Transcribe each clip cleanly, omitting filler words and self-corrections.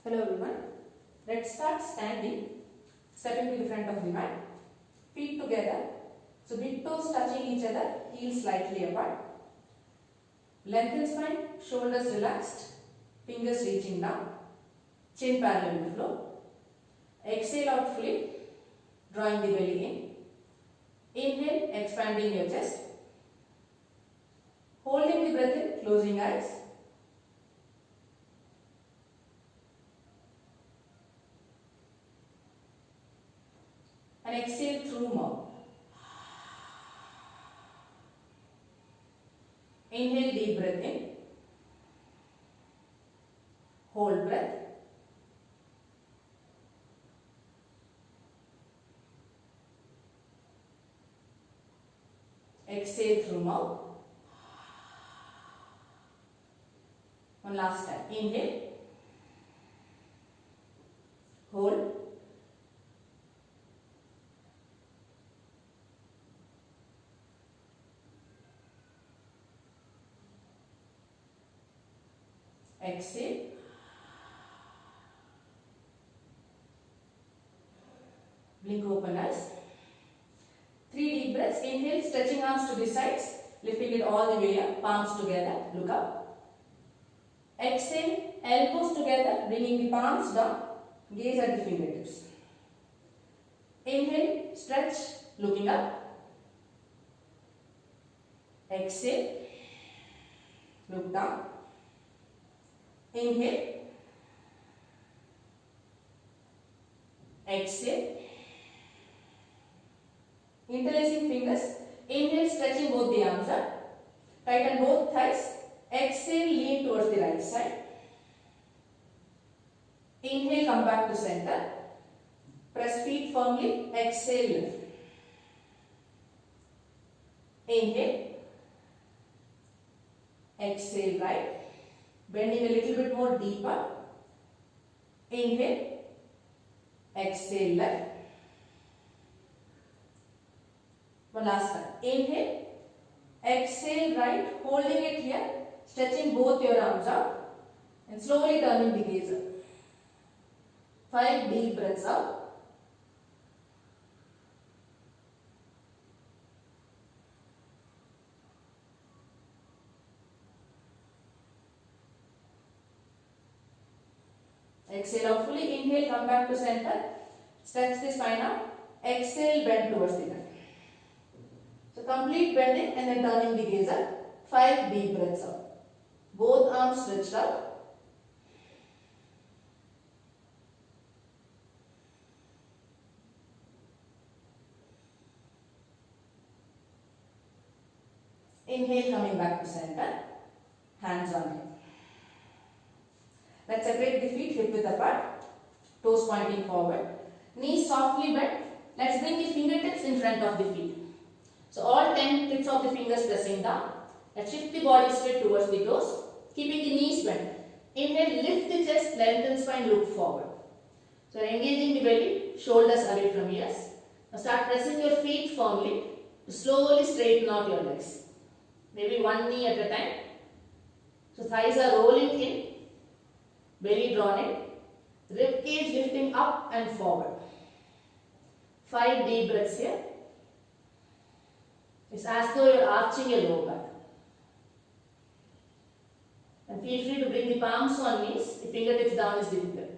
Hello everyone. Let's start standing. Stepping to the front of the mat. Feet together. So big toes touching each other. Heels slightly apart. Lengthen spine. Shoulders relaxed. Fingers reaching down. Chin parallel to floor. Exhale out fully. Drawing the belly in. Inhale. Expanding your chest. Holding the breath in. Closing eyes. And exhale through mouth. Inhale, deep breath in. Hold breath. Exhale through mouth. One last time. Inhale. Hold. Exhale. Blink open eyes. 3 deep breaths. Inhale, stretching arms to the sides, lifting it all the way up, palms together, look up. Exhale, elbows together, bringing the palms down, gaze at the fingertips. Inhale, stretch, looking up. Exhale, look down. Inhale, exhale, interlacing fingers. Inhale, stretching both the arms up, tighten both thighs. Exhale, lean towards the right side. Inhale, come back to center. Press feet firmly. Exhale, lift. Inhale, exhale, right. Bending a little bit more deeper. Inhale, exhale, left. One last time. Inhale, exhale, right. Holding it here, stretching both your arms out and slowly turning the gaze up. 5 deep breaths out. Exhale out fully. Inhale, come back to center. Stretch the spine out. Exhale, bend towards the back. So complete bending and then turning the gaze up. 5 deep breaths out. Both arms stretched out. Inhale, coming back to center. Hands on hip. Let's separate the feet hip width apart. Toes pointing forward. Knees softly bent. Let's bring the fingertips in front of the feet. So all 10 tips of the fingers pressing down. Let's shift the body straight towards the toes, keeping the knees bent. Inhale, lift the chest, lengthen spine, look forward. So engaging the belly, shoulders away from ears. Now start pressing your feet firmly to slowly straighten out your legs. Maybe one knee at a time. So thighs are rolling in, belly drawn in, rib cage lifting up and forward. 5 deep breaths here. It's as though you're arching your lower back. And feel free to bring the palms on knees. The fingertips down is difficult.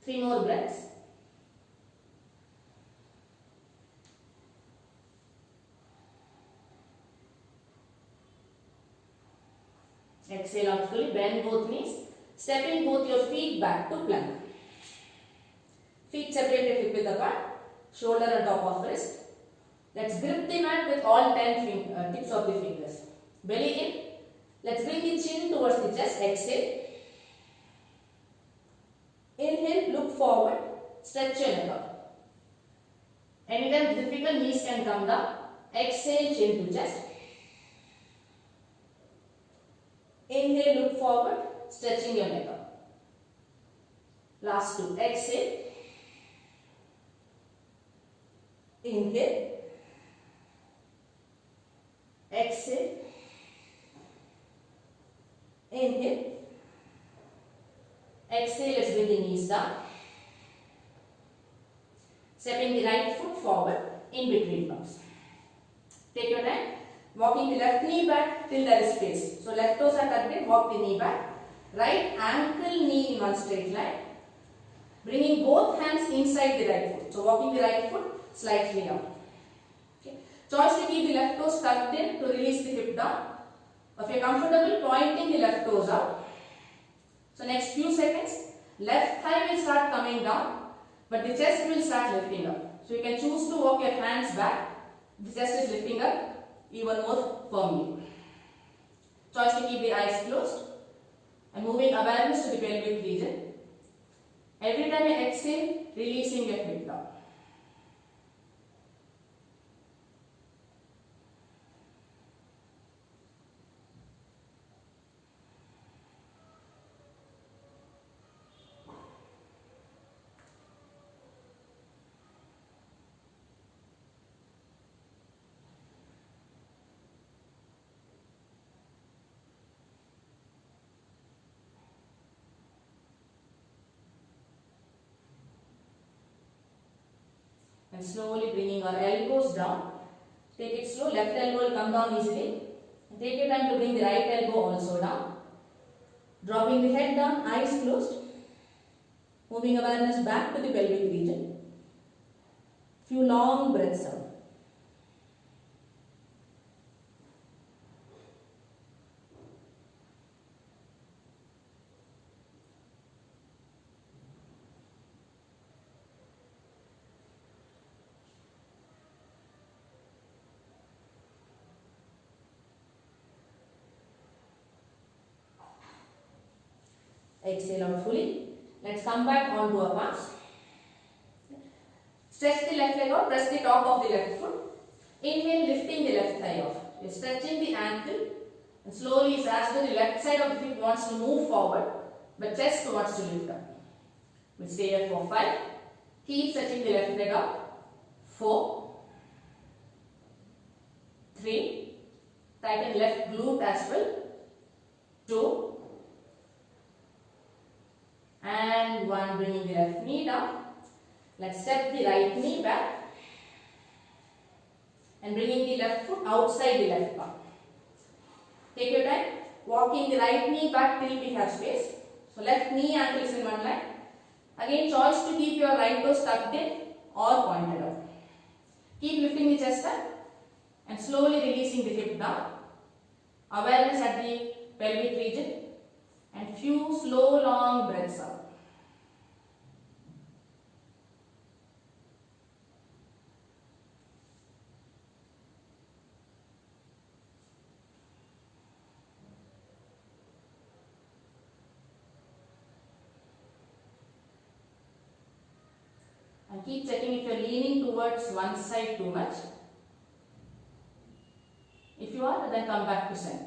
3 more breaths. Exhale out fully. Bend both knees. Stepping both your feet back to plank. Feet separated hip width apart. Shoulder on top of wrist. Let's grip the mat with all 10 tips of the fingers. Belly in. Let's bring the chin towards the chest. Exhale. Inhale, look forward. Stretch your neck out. Anytime difficult, knees can come down. Exhale, chin to chest. Inhale, look forward. Stretching your neck out. Last 2. Exhale. Inhale. Exhale. Inhale. Exhale, let's bring the knees down. Stepping the right foot forward in between blocks. Take your time. Walking the left knee back till there is space. So left toes are tucked in, walk the knee back. Right ankle, knee in one straight line. Bringing both hands inside the right foot. So walking the right foot slightly out. Okay. Choice to keep the left toes tucked in to release the hip down. If you are comfortable, pointing the left toes out. So next few seconds, left thigh will start coming down, but the chest will start lifting up. So you can choose to walk your hands back. The chest is lifting up even more firmly. Choice to keep the eyes closed and moving awareness to the pelvic region. Every time you exhale, releasing your hip down. And slowly bringing our elbows down. Take it slow. Left elbow will come down easily. And take your time to bring the right elbow also down. Dropping the head down, eyes closed. Moving awareness back to the pelvic region. Few long breaths out. Exhale out fully. Let's come back onto our palms. Stretch the left leg out, press the top of the left foot. Inhale, lifting the left thigh off. You're stretching the ankle and slowly it's as though the left side of the hip wants to move forward, but chest wants to lift up. We'll stay here for 5. Keep stretching the left leg out. 4, 3, tighten left glute as well. 2, and 1, bringing the left knee down. Let's step the right knee back and bringing the left foot outside the left palm. Take your time, walking the right knee back till we have space. So left knee ankle is in one line. Again, choice to keep your right toes tucked in or pointed out. Keep lifting the chest up and slowly releasing the hip down. Awareness at the pelvic region and few slow long breaths out. And keep checking if you are leaning towards one side too much. If you are, then come back to center.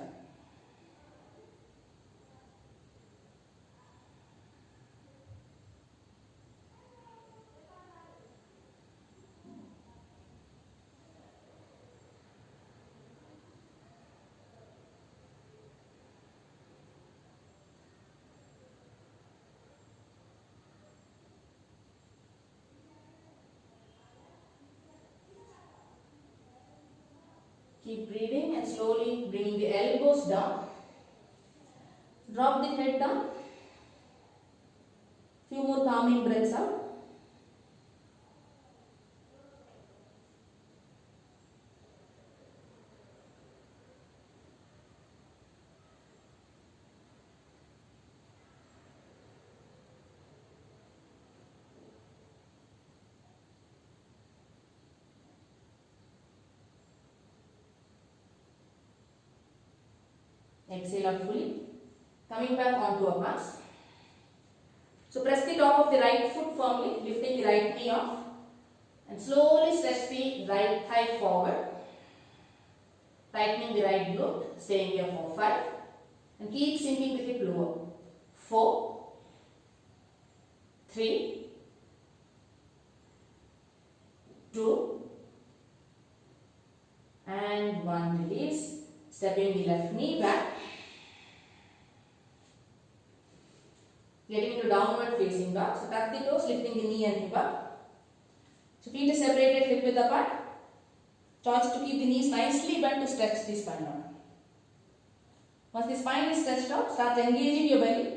Keep breathing and slowly bringing the elbows down. Drop the head down. Few more calming breaths out. Exhale out fully. Coming back onto our palms. So press the top of the right foot firmly, lifting the right knee off. And slowly stretch the right thigh forward. Tightening the right glute. Staying here for 5. And keep sinking the hip lower. 4, 3, 2, and 1. Release. Stepping the left knee back. getting into downward facing dog. So tuck the toes, lifting the knee and hip up. So feet is separated, hip width apart. Choice to keep the knees nicely bent to stretch the spine out. Once the spine is stretched out, start engaging your belly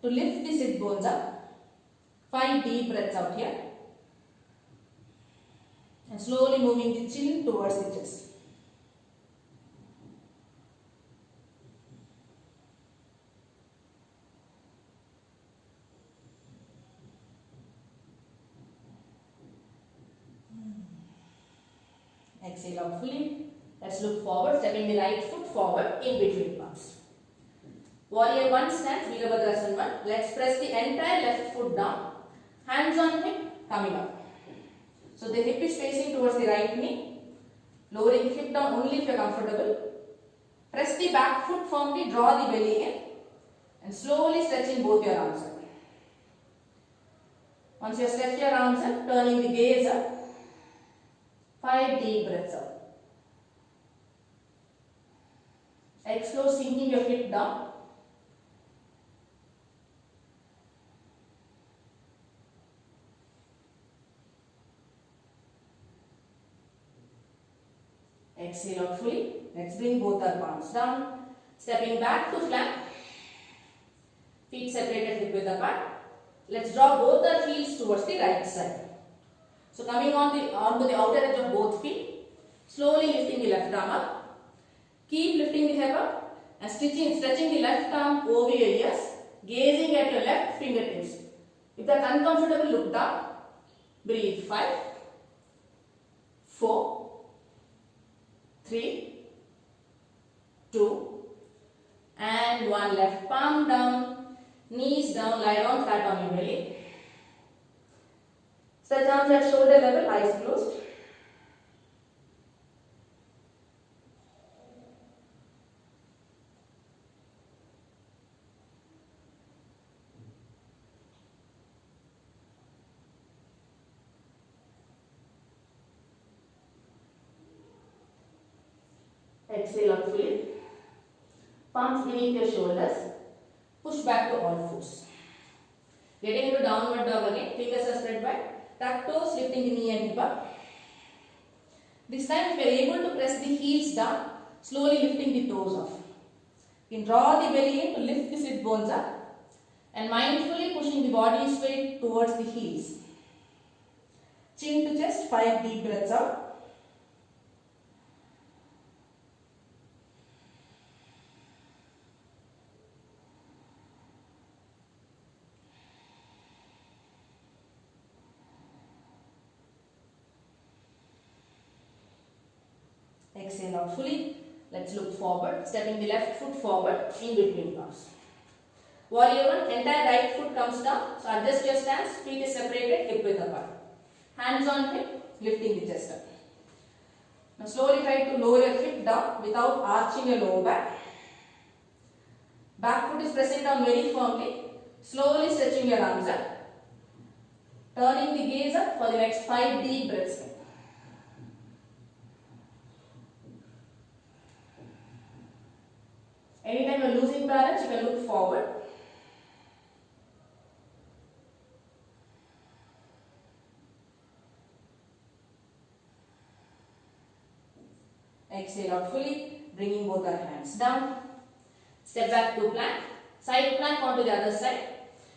to lift the sit bones up. 5 deep breaths out here. And slowly moving the chin towards the chest. Exhale out fully. Let's look forward, stepping the right foot forward in between palms. Warrior 1 stance, Virabhadrasana 1. Let's press the entire left foot down. Hands on hip, coming up. So the hip is facing towards the right knee. Lowering the hip down only if you are comfortable. Press the back foot firmly, draw the belly in. And slowly stretching both your arms up. Once you stretch your arms up, turning the gaze up. 5 deep breaths out. Exhale, sinking your hip down. Exhale out fully. Let's bring both our palms down. Stepping back to flank. Feet separated, hip width apart. Let's draw both our heels towards the right side. So coming onto the outer edge of both feet. Slowly lifting the left arm up. Keep lifting the hip up and stretching the left arm over your ears, gazing at your left fingertips. If that's uncomfortable, look down. Breathe. 5, 4, 3, 2, and 1. Left palm down, knees down, lie down flat on your belly. Stretch arms at shoulder level, eyes closed. Exhale out fully. Palms beneath your shoulders. Push back to all fours. Getting into downward dog again. Fingers are spread wide. Tuck toes, lifting the knee and hip up. This time if you are able to press the heels down, slowly lifting the toes off. You can draw the belly in to lift the sit bones up. And mindfully pushing the body straight towards the heels. Chin to chest, 5 deep breaths out. Exhale out fully. Let's look forward, stepping the left foot forward in between palms. Warrior 1, entire right foot comes down. So adjust your stance, feet is separated, hip width apart. Hands on hip, lifting the chest up. Now slowly try to lower your hip down without arching your lower back. Back foot is pressing down very firmly. Slowly stretching your arms up. Turning the gaze up for the next 5 deep breaths. Anytime you are losing balance, you can look forward. Exhale out fully, bringing both our hands down. Step back to plank. Side plank onto the other side.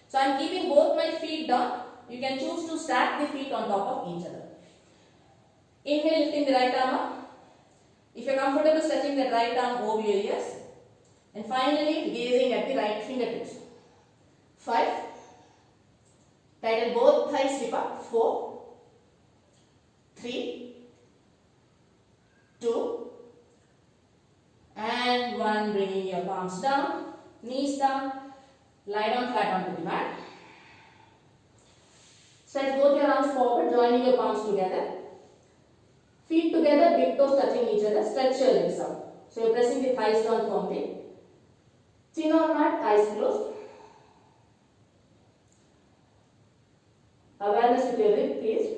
So I am keeping both my feet down. You can choose to stack the feet on top of each other. Inhale, lifting the right arm up. If you are comfortable, stretching the right arm over your ears. And finally, gazing at the right fingertips. 5. Tighten both thighs, hip up. 4, 3, 2, and 1. Bringing your palms down, knees down, lie down flat onto the mat. Stretch both your arms forward, joining your palms together. Feet together, big toes touching each other. Stretch your legs out. So you are pressing the thighs down firmly. Chin on mat, eyes closed. Awareness with your rib, please.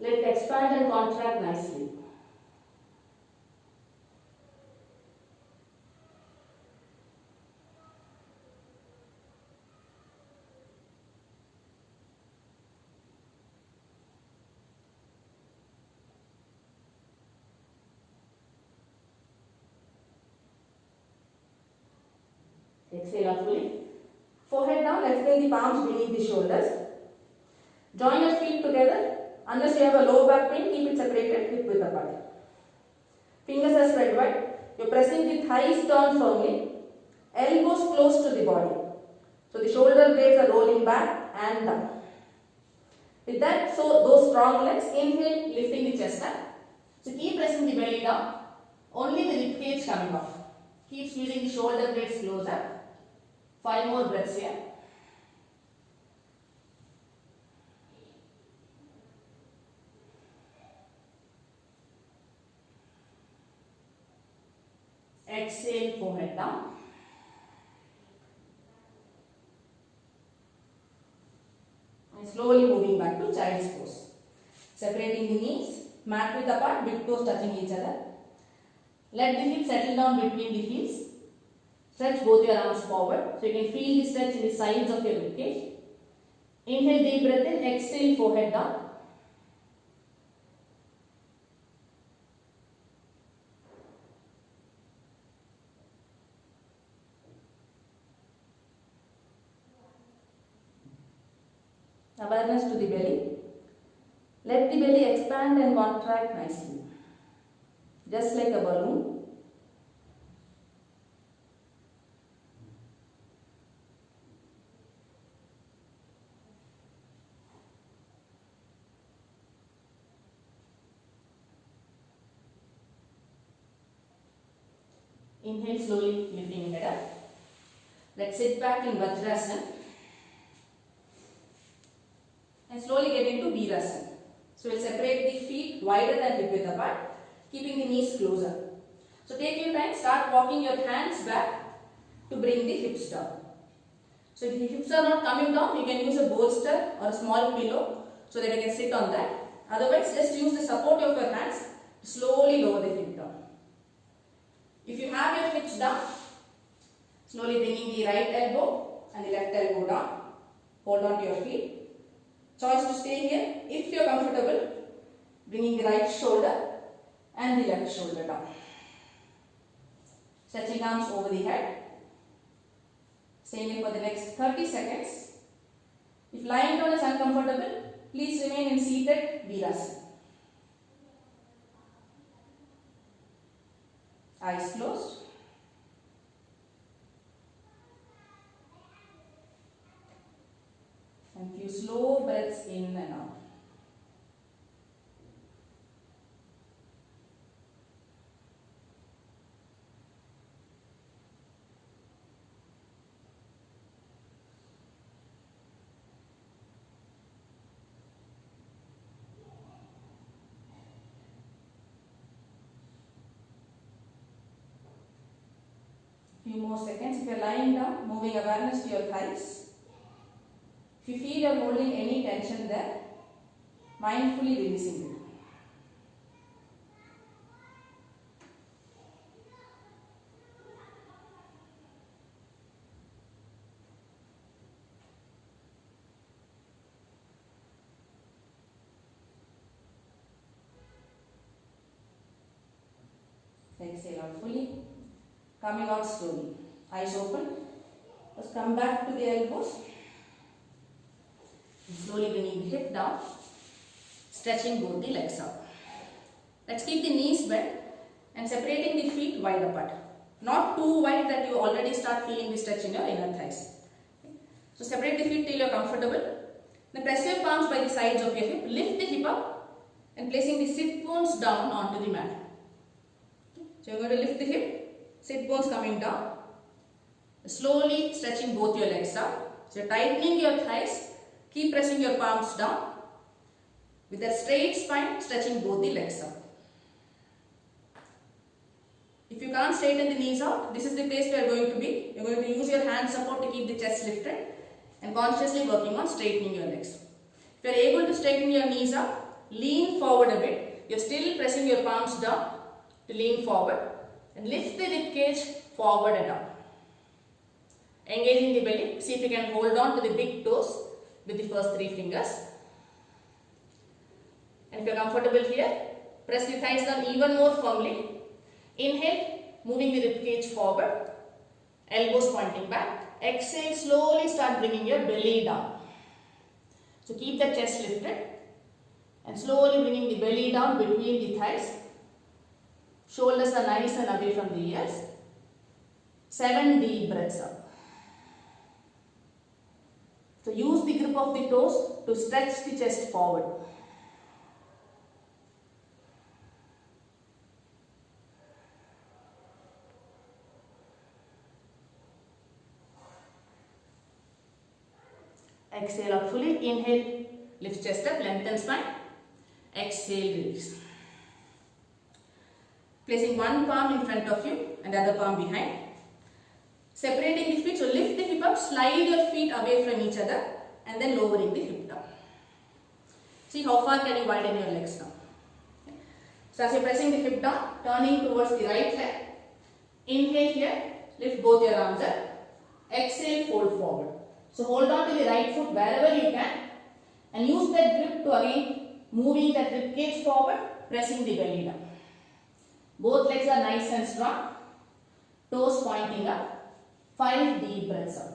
Let it expand and contract nicely. Exhale out fully. Forehead down, let's bring the palms beneath the shoulders. Join your feet together. Unless you have a low back pain, keep it separated, hip width apart. Fingers are spread wide. You're pressing the thighs down firmly. Elbows close to the body. So the shoulder blades are rolling back and down. With that, so those strong legs, inhale, lifting the chest up. So keep pressing the belly down. Only the rib cage coming off. Keep squeezing the shoulder blades closer. 5 more breaths here. Exhale, forehead down. And slowly moving back to child's pose. Separating the knees, mat width apart, big toes touching each other. Let the hips settle down between the heels. Stretch both your arms forward. So you can feel the stretch in the sides of your ribcage. Inhale, deep breath in. Exhale, forehead down. Awareness to the belly. Let the belly expand and contract nicely. Just like a balloon. Inhale, slowly lifting head up. Let's sit back in Vajrasana. And slowly get into Virasana. So we'll separate the feet wider than hip width apart, keeping the knees closer. So take your time, start walking your hands back to bring the hips down. So if the hips are not coming down, you can use a bolster or a small pillow so that you can sit on that. Otherwise, just use the support of your hands to slowly lower the hip down. If you have your hips down, slowly bringing the right elbow and the left elbow down. Hold on to your feet. Choice to stay here. If you are comfortable, bringing the right shoulder and the left shoulder down. Stretching arms over the head. Staying here for the next 30 seconds. If lying down is uncomfortable, please remain in seated Virasana. Eyes closed. And few slow breaths in and out. Few more seconds. If you are lying down, moving awareness to your thighs. If you feel you are holding any tension there, mindfully releasing it. Exhale out fully. Coming out slowly. Eyes open. Just come back to the elbows. Slowly bringing the hip down. Stretching both the legs out. Let's keep the knees bent and separating the feet wide apart. Not too wide that you already start feeling the stretch in your inner thighs. So separate the feet till you are comfortable. Then press your palms by the sides of your hip. Lift the hip up and placing the sit bones down onto the mat. So you're going to lift the hip, sit bones coming down. Slowly stretching both your legs out. So you're tightening your thighs. Keep pressing your palms down. With a straight spine, stretching both the legs out. If you can't straighten the knees out, this is the place where you are going to be. You are going to use your hand support to keep the chest lifted and consciously working on straightening your legs. If you are able to straighten your knees up, lean forward a bit. You are still pressing your palms down to lean forward and lift the rib cage forward and up. Engaging the belly. See if you can hold on to the big toes with the first 3 fingers. And if you are comfortable here, press the thighs down even more firmly. Inhale, moving the rib cage forward elbows pointing back. Exhale, slowly start bringing your belly down. So keep the chest lifted and slowly bringing the belly down between the thighs. Shoulders are nice and away from the ears. 7 deep breaths up. So use the grip of the toes to stretch the chest forward. Exhale out fully. Inhale, lift chest up, lengthen spine. Exhale, release. Placing one palm in front of you and the other palm behind. Separating the feet, so lift the hip up, slide your feet away from each other and then lowering the hip down. See how far can you widen your legs now. Okay. So as you're pressing the hip down, turning towards the right leg. Inhale here, lift both your arms up. Exhale, fold forward. So hold on to the right foot wherever you can and use that grip to again moving that rib cage forward, pressing the belly down. Both legs are nice and strong, toes pointing up. 5 deep breaths out.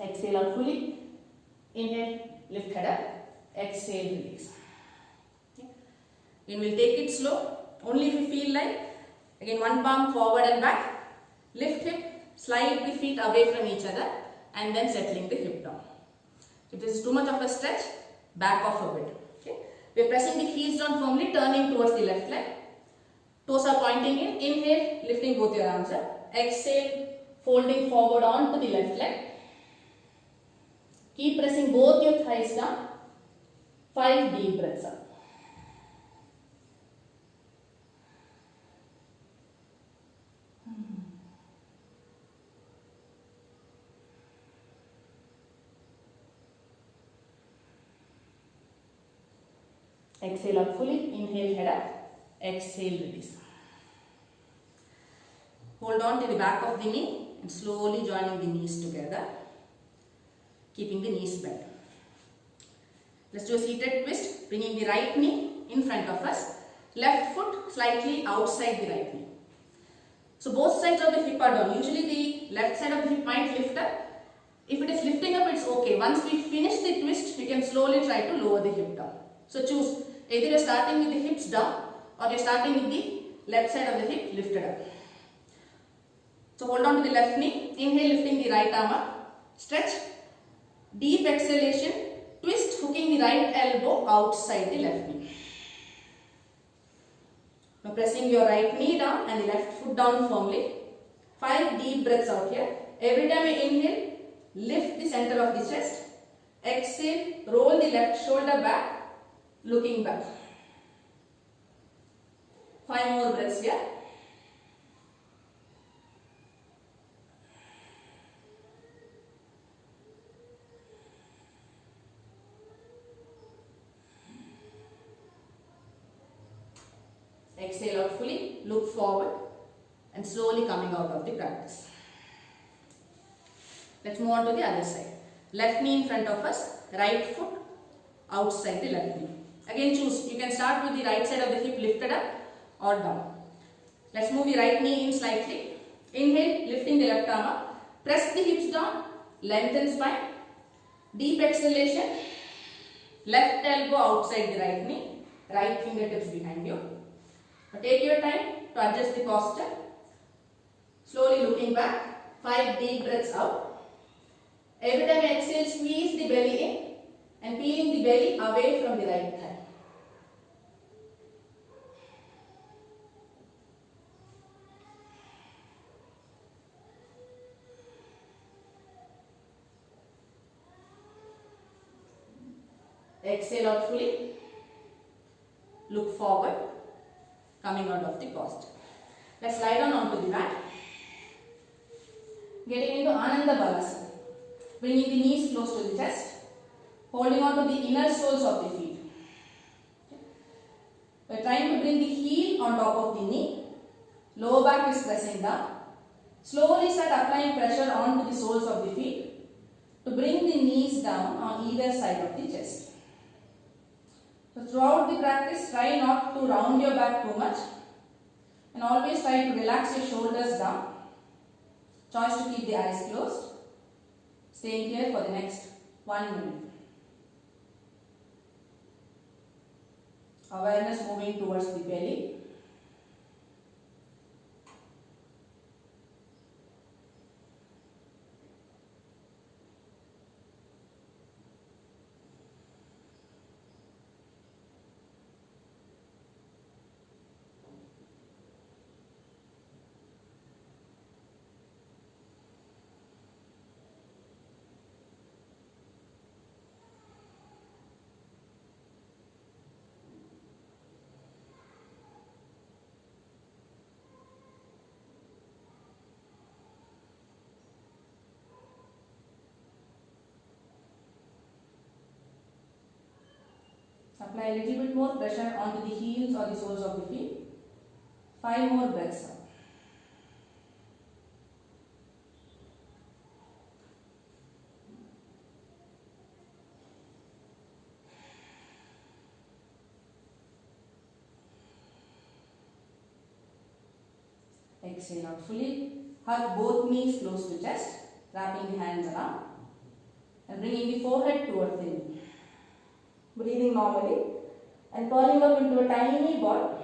Exhale out fully. Inhale, lift head up. Exhale, release. Okay. Then we'll take it slow. Only if you feel like. Again, one palm forward and back. Lift hip, slide the feet away from each other and then settling the hip down. If this is too much of a stretch, back off a bit. Okay. We are pressing the heels down firmly, turning towards the left leg. Toes are pointing in. Inhale, lifting both your arms up. Exhale, folding forward onto the left leg. Keep pressing both your thighs down. 5 deep breaths up. Exhale out fully. Inhale, head up. Exhale, release. Hold on to the back of the knee and slowly joining the knees together. Keeping the knees bent. Let's do a seated twist. Bringing the right knee in front of us. Left foot slightly outside the right knee. So both sides of the hip are down. Usually the left side of the hip might lift up. If it is lifting up, it's okay. Once we finish the twist, we can slowly try to lower the hip down. So choose. Either you're starting with the hips down or you're starting with the left side of the hip lifted up. So hold on to the left knee. Inhale, lifting the right arm up. Stretch. Deep exhalation. Twist, hooking the right elbow outside the left knee. Now pressing your right knee down and the left foot down firmly. 5 deep breaths out here. Every time you inhale, lift the center of the chest. Exhale, roll the left shoulder back. Looking back. 5 more breaths here. Exhale out fully, look forward and slowly coming out of the practice. Let's move on to the other side. Left knee in front of us, right foot outside the left knee. Again choose, you can start with the right side of the hip lifted up or down. Let's move the right knee in slightly. Inhale, lifting the left arm up. Press the hips down, lengthen spine. Deep exhalation. Left elbow outside the right knee. Right fingertips behind you. Now take your time to adjust the posture. Slowly looking back. 5 deep breaths out. Every time you exhale, squeeze the belly in and peeling the belly away from the right thigh. Exhale out fully. Look forward. Coming out of the posture. Let's lie down onto the mat. Getting into Ananda Balasana. Bringing the knees close to the chest. Holding on to the inner soles of the feet. We are trying to bring the heel on top of the knee. Lower back is pressing down. Slowly start applying pressure onto the soles of the feet to bring the knees down on either side of the chest. So throughout the practice, try not to round your back too much and always try to relax your shoulders down. Choice to keep the eyes closed. Staying here for the next 1 minute. Awareness moving towards the belly. Apply a little bit more pressure onto the heels or the soles of the feet. 5 more breaths. Exhale out fully. Hug both knees close to chest, wrapping the hands around and bringing the forehead towards the knee. Breathing normally and curling up into a tiny ball.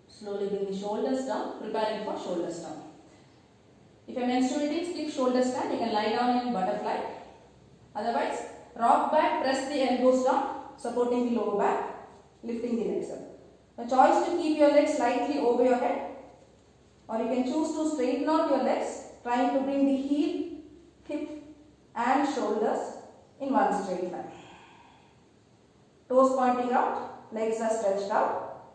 Slowly bring the shoulders down, preparing for shoulders down. If you are menstruating, skip shoulder stand. You can lie down in butterfly. Otherwise, rock back, press the elbows down, supporting the lower back, lifting the legs up. A choice to keep your legs slightly over your head, or you can choose to straighten out your legs, trying to bring the heel, hip and shoulders in one straight line. Toes pointing out, legs are stretched out.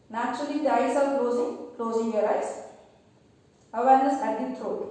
Naturally, the eyes are closing your eyes. Awareness at the throat.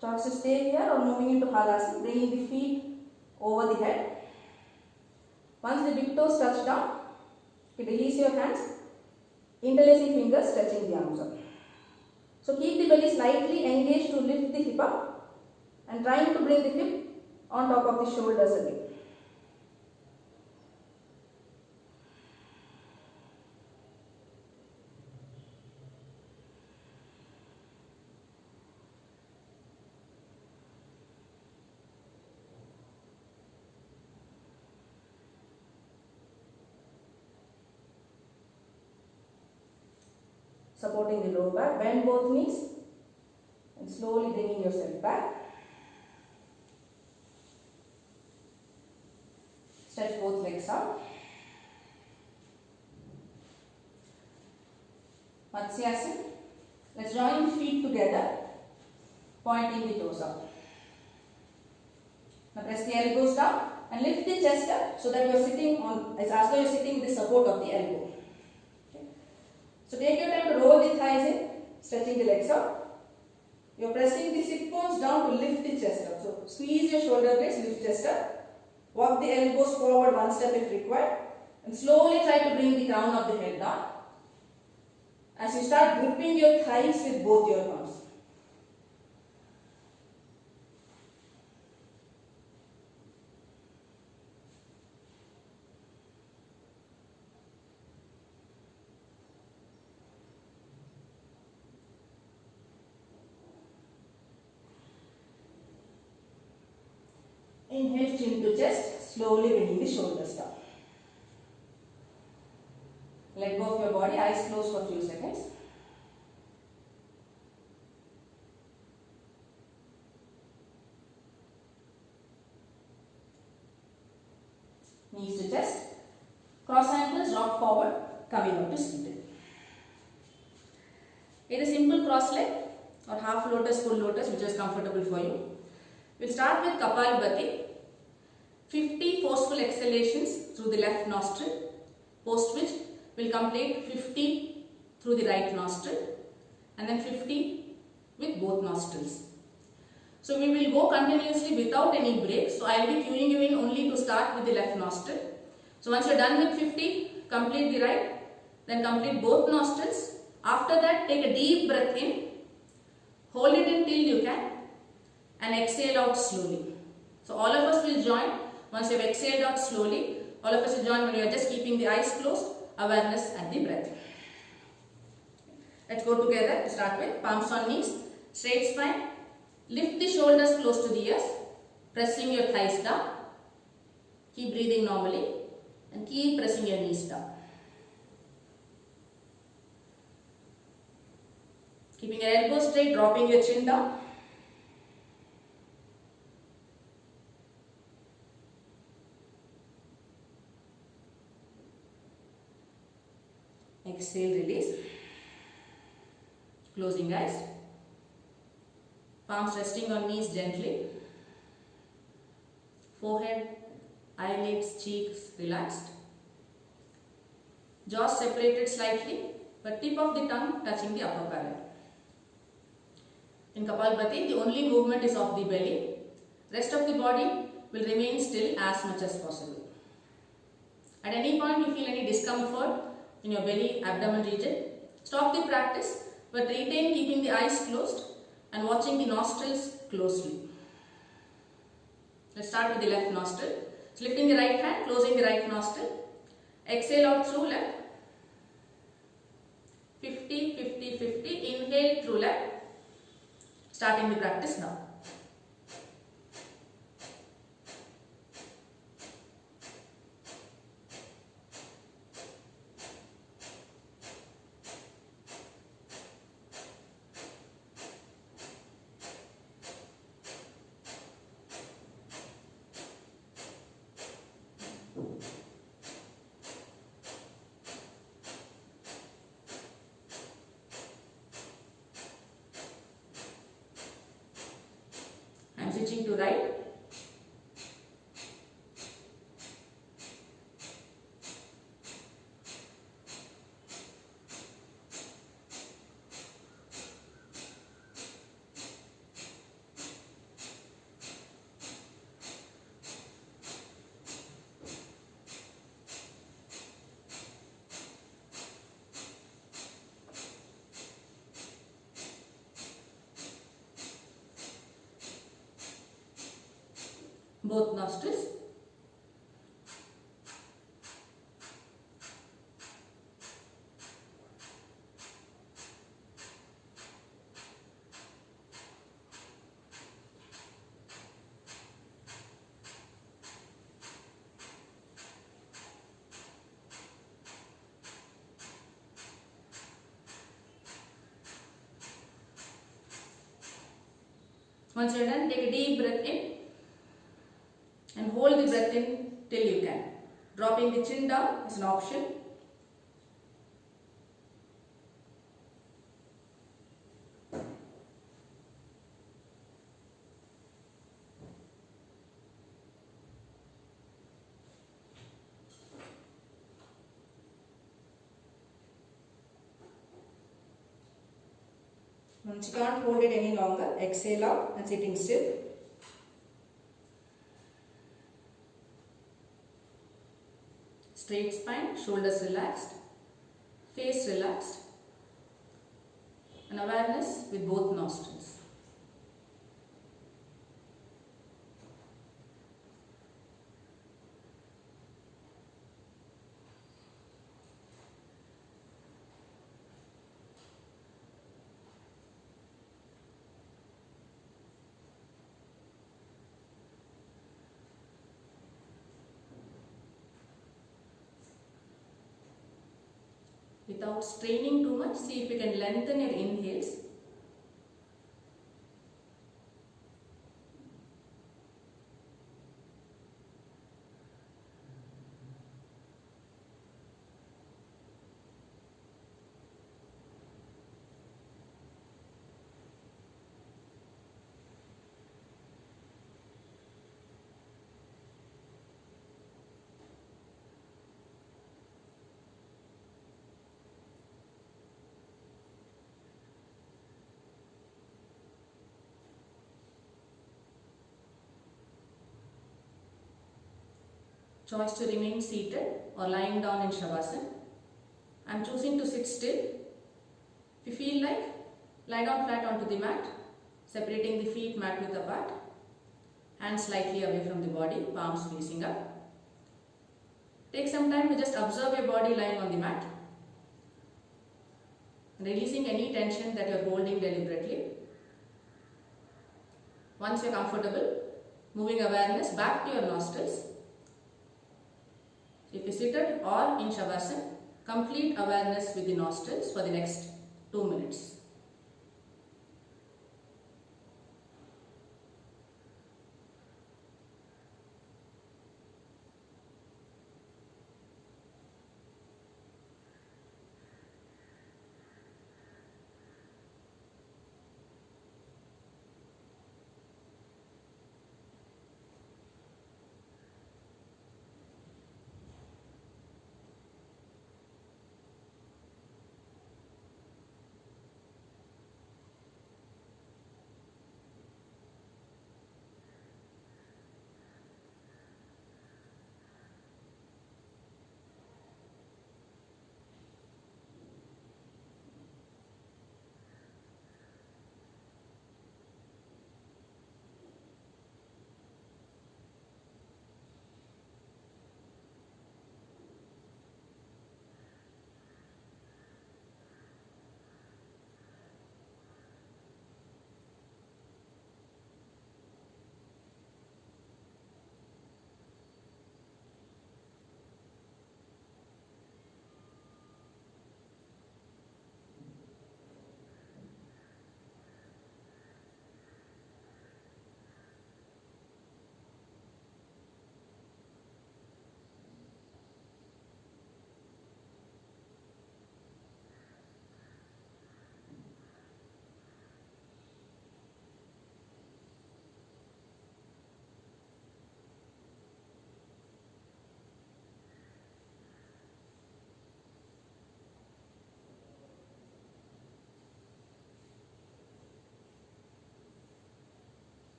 Choice to stay here or moving into Halasana, bringing the feet over the head. Once the big toes touch down, you release your hands, interlacing fingers, stretching the arms up. So keep the belly slightly engaged to lift the hip up and trying to bring the hip on top of the shoulders again. Supporting the lower back, bend both knees and slowly bringing yourself back. Stretch both legs out. Matsyasana. Let's join the feet together, pointing the toes up. Now press the elbows down and lift the chest up so that you are sitting on, it's as though you are sitting with the support of the elbow. So take your time to roll the thighs in, stretching the legs out. You are pressing the sit bones down to lift the chest up. So squeeze your shoulder blades, lift chest up. Walk the elbows forward 1 step if required. And slowly try to bring the crown of the head down. As you start gripping your thighs with both your palms. Inhale, chin to chest, slowly bringing the shoulders down. Let go of your body, eyes closed for a few seconds. knees to chest. Cross ankles, rock forward, coming out to seated. Either simple cross leg or half lotus, full lotus, which is comfortable for you. We'll start with Kapalabhati. 50 forceful exhalations through the left nostril, post which we'll complete 50 through the right nostril and then 50 with both nostrils. So we will go continuously without any break. So I will be cueing you in only to start with the left nostril. So once you are done with 50, complete the right, then complete both nostrils. After that, take a deep breath in, hold it in till you can and exhale out slowly. So all of us will join. Once you have exhaled out slowly, all of us will join when you are just keeping the eyes closed, awareness at the breath. Let's go together to start with. Palms on knees, straight spine. Lift the shoulders close to the ears, pressing your thighs down. Keep breathing normally and keep pressing your knees down. Keeping your elbows straight, dropping your chin down. Exhale, release. Closing eyes. Palms resting on knees gently. Forehead, eyelids, cheeks relaxed. Jaws separated slightly, but tip of the tongue touching the upper palate. In Kapalabhati, the only movement is of the belly. Rest of the body will remain still as much as possible. At any point you feel any discomfort in your belly, abdomen region, stop the practice but retain keeping the eyes closed and watching the nostrils closely. Let's start with the left nostril. So lifting the right hand, closing the right nostril. Exhale out through left. 50, 50, 50. Inhale through left. Starting the practice now. Switching to right. Both nostrils. Once you are done, take a deep breath in. And hold the breath in till you can. Dropping the chin down is an option. Once you can't hold it any longer, exhale out and sitting still. Straight spine, shoulders relaxed, face relaxed, and awareness with both nostrils. Without straining too much, see if you can lengthen your inhales. choice to remain seated or lying down in Shavasana. I am choosing to sit still. If you feel like, lie down flat onto the mat, separating the feet mat width apart, hands slightly away from the body, palms facing up. Take some time to just observe your body lying on the mat, releasing any tension that you are holding deliberately. Once you are comfortable, moving awareness back to your nostrils. If you seated or in Shavasana, complete awareness with the nostrils for the next 2 minutes.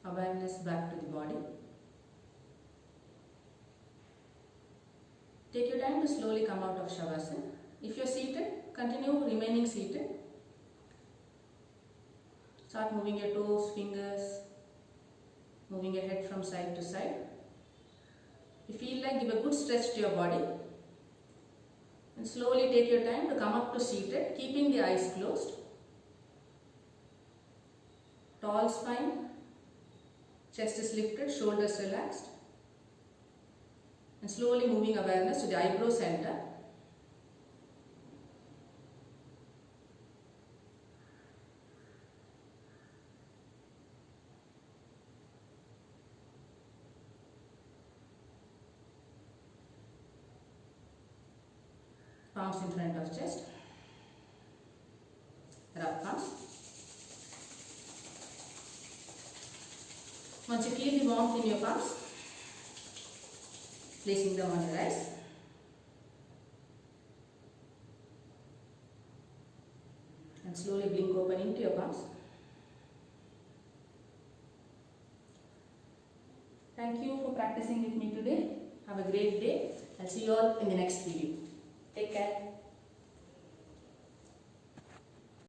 Awareness back to the body. Take your time to slowly come out of Shavasana. If you are seated, continue remaining seated. Start moving your toes, fingers, moving your head from side to side. If you feel like, give a good stretch to your body. And slowly take your time to come up to seated, keeping the eyes closed. Tall spine. Chest is lifted, shoulders relaxed. And slowly moving awareness to the eyebrow center. Palms in front of chest. Rub palms. Once you feel the warmth in your palms, placing them on your eyes. And slowly blink open into your palms. Thank you for practicing with me today. Have a great day. I'll see you all in the next video. Take care.